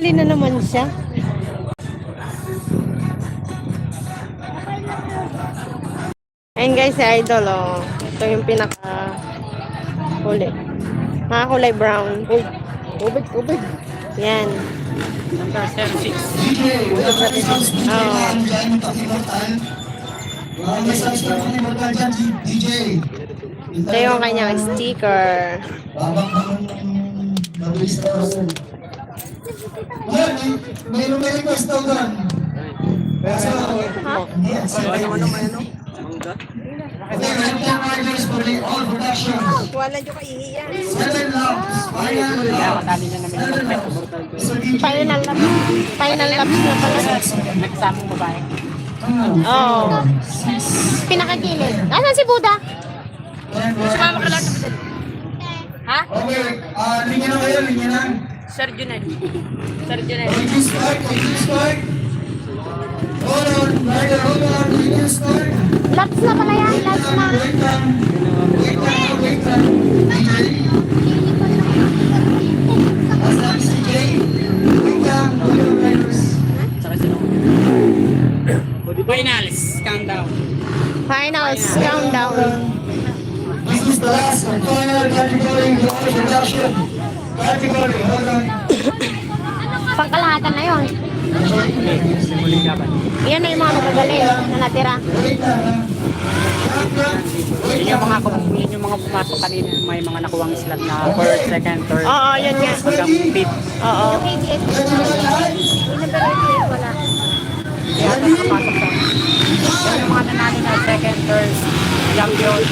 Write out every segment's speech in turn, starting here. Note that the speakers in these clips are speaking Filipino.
Huli na naman siya. Ayun guys, si Idol, oh. Ito yung pinaka huli. Mga kulay brown. Uy, ubig. Yan. Number 76. Oh. Ito yung kanyang sticker. May request daw doon. Wala nyo kaihiyan. 7 laps. Matali na namin. Final laps na pala. Nagsamang babae. Oh. Pinakagilid. Asan si Buda? Sumama ka lang. Ha? Okay, linya na kayo, linya na. Sir Junel. Sir Junel. Start. Hold on, linya start. Laps na pala yan. Laps na. Wait lang. Asan si Jay? Wait lang, riders. Finals. Countdown. Finals countdown. This is the last and final category of production. Category, hold on. Pangkalahatan na yun. Yan na yung mga magagaling na natira. Wait lang, ha? Yun yung mga pumasok kanina. May mga nakuwang slot na first, second, third. Oo, yun nga. Hanggang fifth. Oo. Kaya nakapasok sa. Yan yung mga nanalo na second, third, young girls.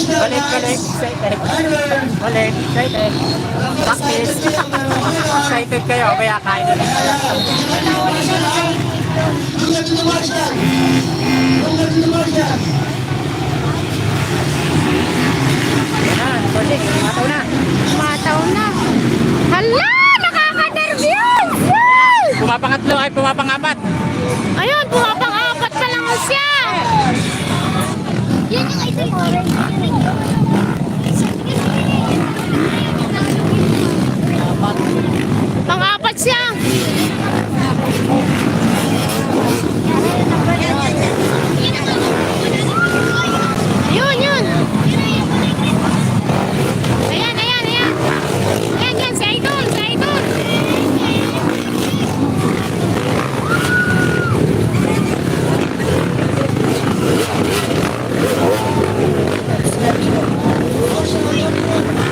Balik. Excited. Balik. Excited. Practice. Excited kayo. Kaya kain na lang. Yan. Balik. Mataw na. Mataw na. Hala! Nakaka-nervyos! Yes! Pumapangatlo ay pumapangapat. Ayun, pumapang-apat pa lang siya. Yan yung item orange. Pang-apat siya. Yun. Ayan. Yan, si Idol.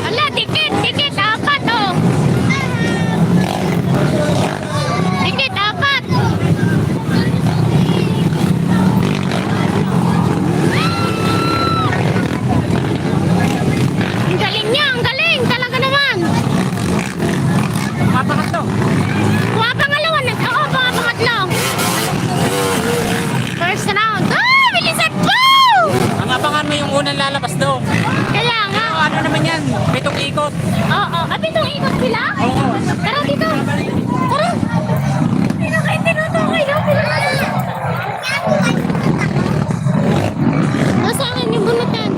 Ala, dikit, apat, oh. Dikit, apat. Ang galing niya, talaga naman. Pumapangatlo. Pumapangalawa na, pumapangatlo. First round. Ah, bilisan po! Ang abangan mo yung unang lalabas daw. Kaya nga. Ano naman yan? Pitong ikot. Oo, itong ikot sila? Oo. Tara dito. Tara. Tinutukoy daw. Nasa akin yung bunutan.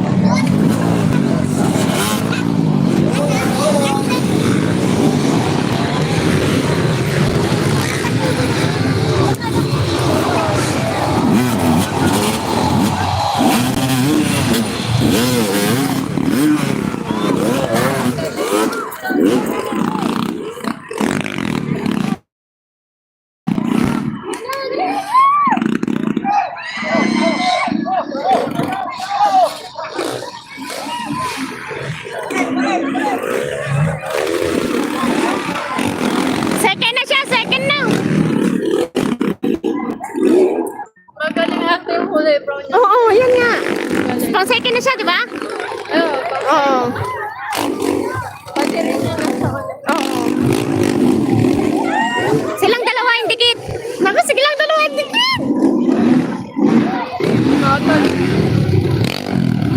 Second na. Magaling ate yung kulay brown niya. Oo, yun nga. Pang second na siya, di ba? Oo. Pati rin niya nasa kulay. Oo. Silang dalawa yung dikit. Naku, silang dalawa yung dikit.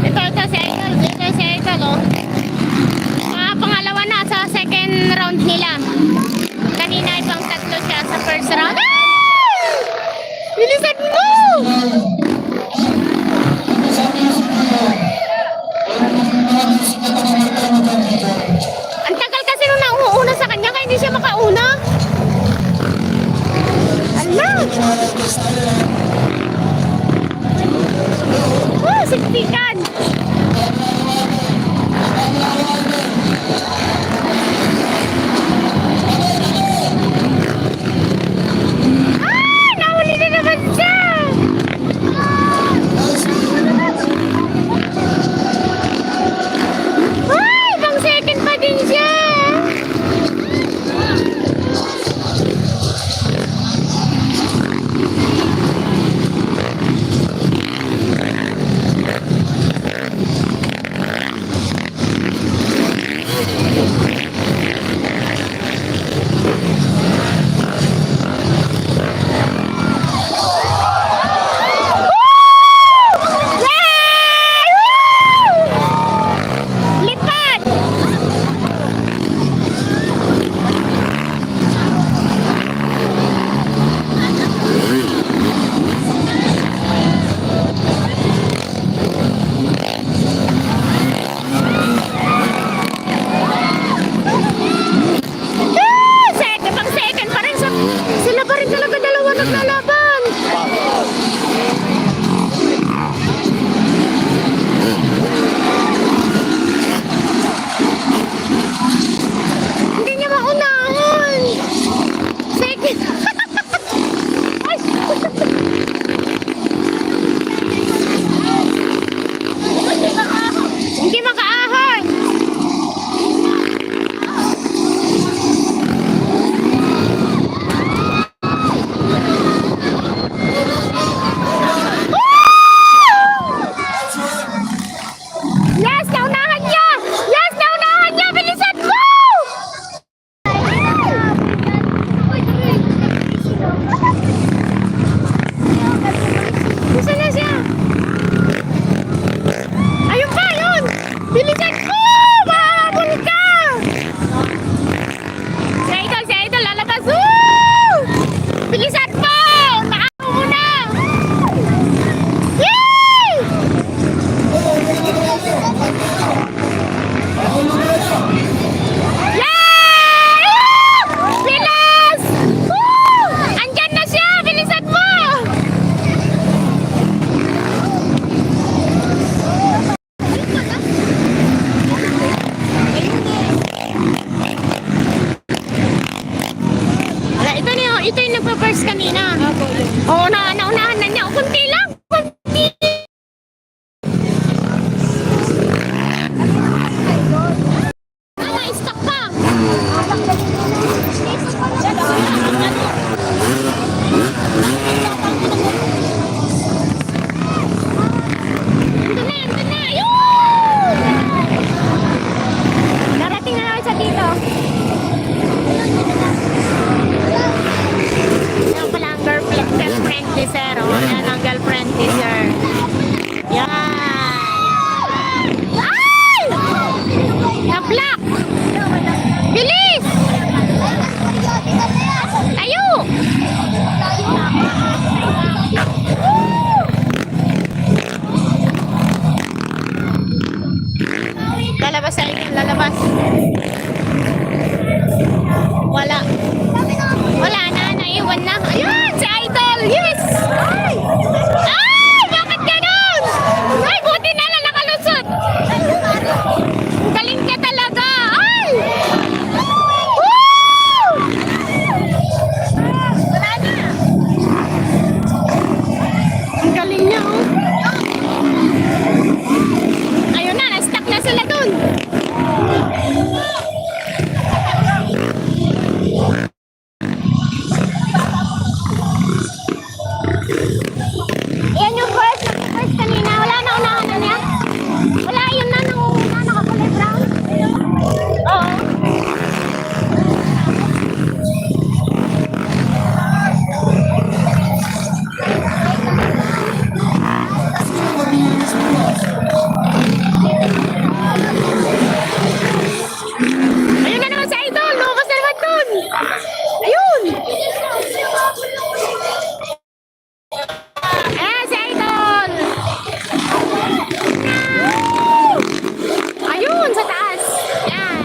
Ito si Idol, oh. Pangalawa na sa second round nila. Kanina ay pang tatlo siya sa first round. Ah! Bilisan mo! Sabi Lalabas sa inyo, lalabas. Wala. Wala na, naiwan na. Ayun, si Idol! Yes! Ay! Ay! Bakit ganun? Ay, buti na lang nakalusot. Ang galing niya talaga. Ay! Woo! Wala na. Ang galing niya, oh. Ayun na, na-stuck na sila dun. Yan yung first kanina. Wala na unahan na niya. Wala, yun na nangunguna. Nakakulay brown. Oo. Ayun na naman si Idol. Lumabas na naman dun. Ayun. Ayan si Idol. Ayun, sa taas. Yan.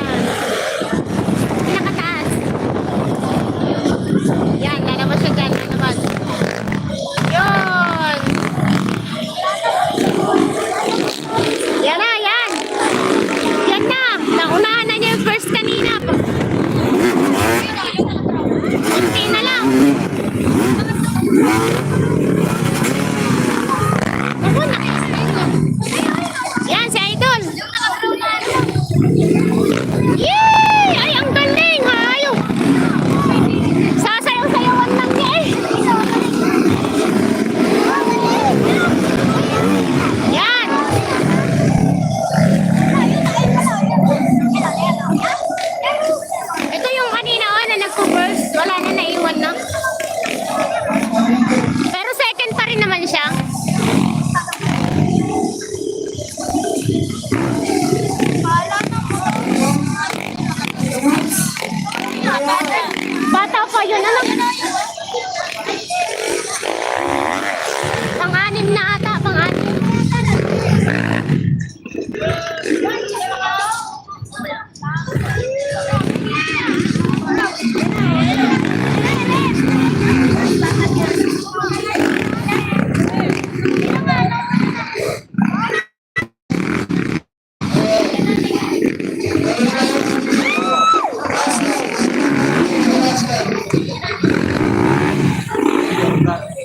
Pinakataas. Yan, lalabas siya dyan. Lalabas. Yun. Yan na, yan. Yan na. Naunahan na niya yung first kanina. Kunti na lang. Ako na. Yan, si Idol. Yay! Ay, ang galing, hayo. Sasayaw-sayawan lang niya eh. Yan. Ito yung kanina na nagpo-burst. Wala na, naiwan na. Pero second pa rin naman siya. Bata pa yun, ano? Pang-anim na ata, pang-anim.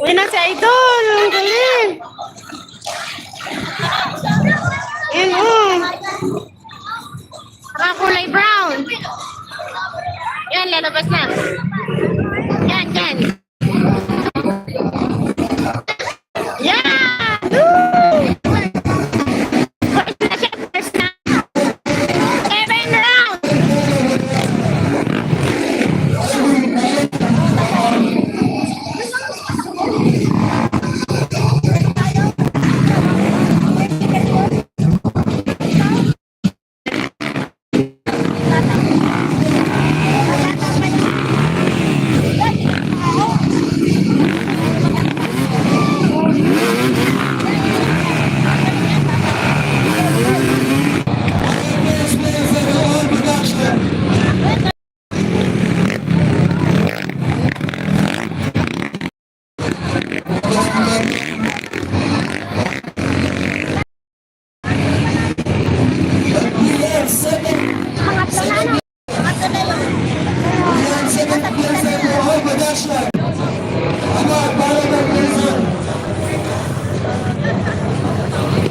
Uy na si Idol, ang galing. Yan, oh. Nakakulay brown. Yan, lalabas na. Yan, yan. Yan! Woo! First na siya, first na. 7 rounds.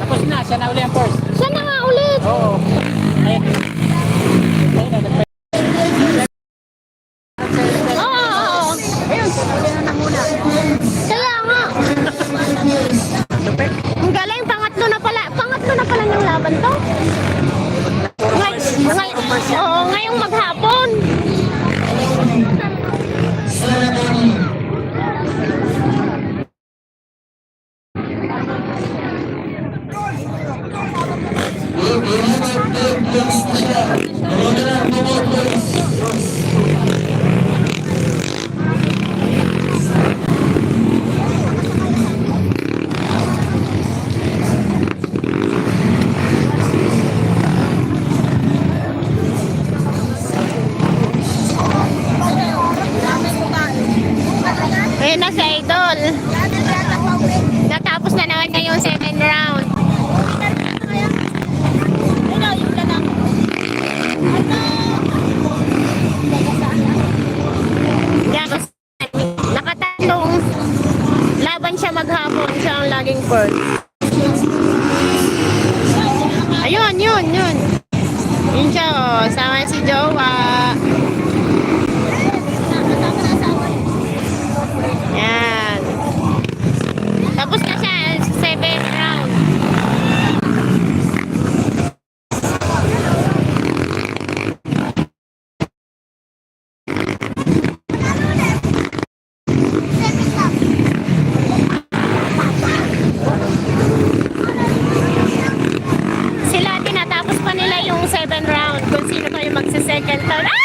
Tapos na, siya na uli ang first. Siya na nga ulit. Oo. Ayun. Ayun na, nagpa- Oo. Ayun, siya na uli na muna. Kaya nga. Ang galing, pangatlo na pala. Pangatlo na pala yung laban to. Oo, ngayong maghapon. Yun siya, oh. Sama si Jowa. Yan. Tapos na siya, 7th round. Sila, tinatapos pa nila yung 7th round kung sino pa yung magsa-second round. Ay!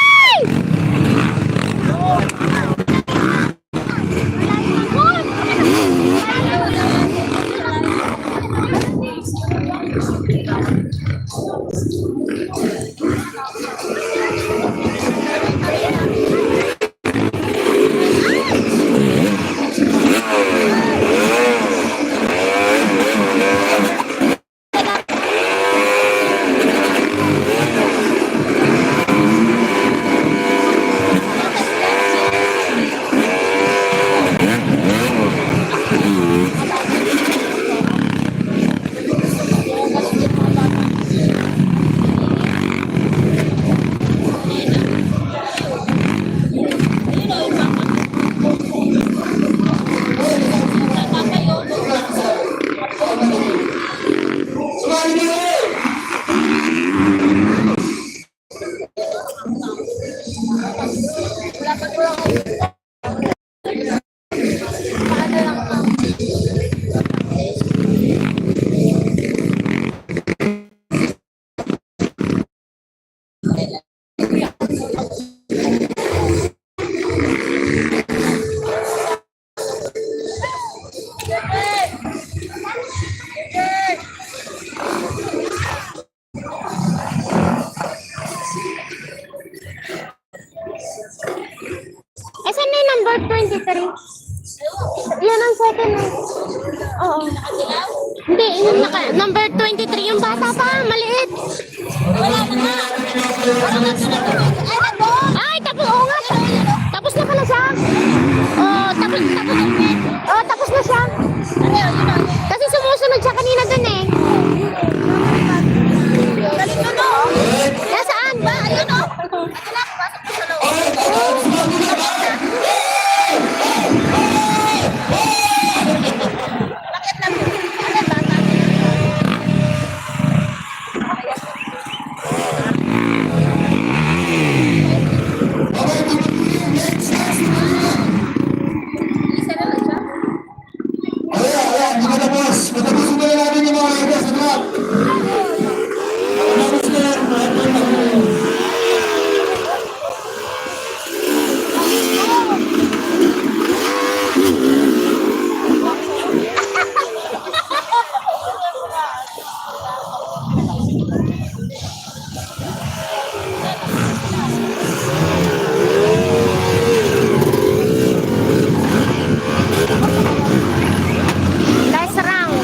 Asan na yung number 23? Yan ang second. Oo. Hindi, yung number 23 yung bata pa, maliit. Wala na nga. Ay, tapos, oo nga. Tapos na pala siya. Oh, tapos na siya. Kasi sumusunod siya kanina dun eh. Nasaan ba? Ayun o. Matapusin na natin yung mga ito sa drop. Matapos na yan. Last round.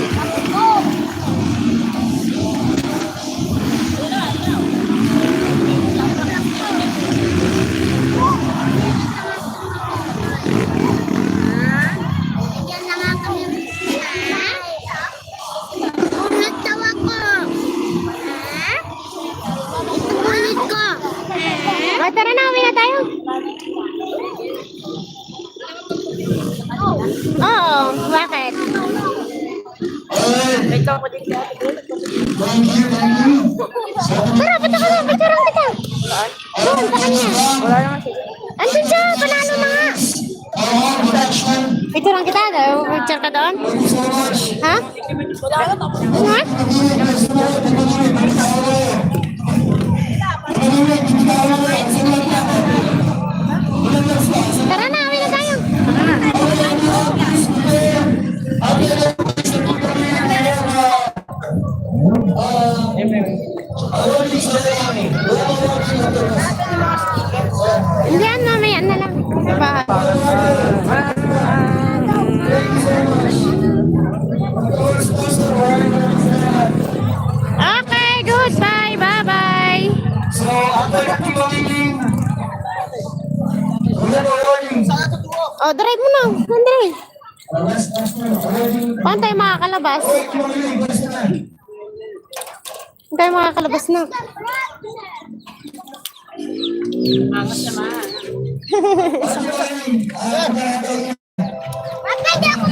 Tara na, uwi na tayo. Oo, bakit? Wait lang ko din kaya. Thank you, thank you. Tara, punta ka na, picturean kita. Doon, sa kanya. Wala naman siya. Andun siya, panalo na nga. Production. Picturean kita, picture ka doon? Thank you so much. Ha? Ha? Tara na, uwi na tayo. Hindi, mamaya na lang. Bye. Okay, goodbye. Bye-bye. So, after the meeting, we have a warning. Oh, drive mo na. Andre. Last one, warning. Paano tayo makakalabas? Warning, basta na. Paano tayo makakalabas na? Angas naman. Ba't pwede ako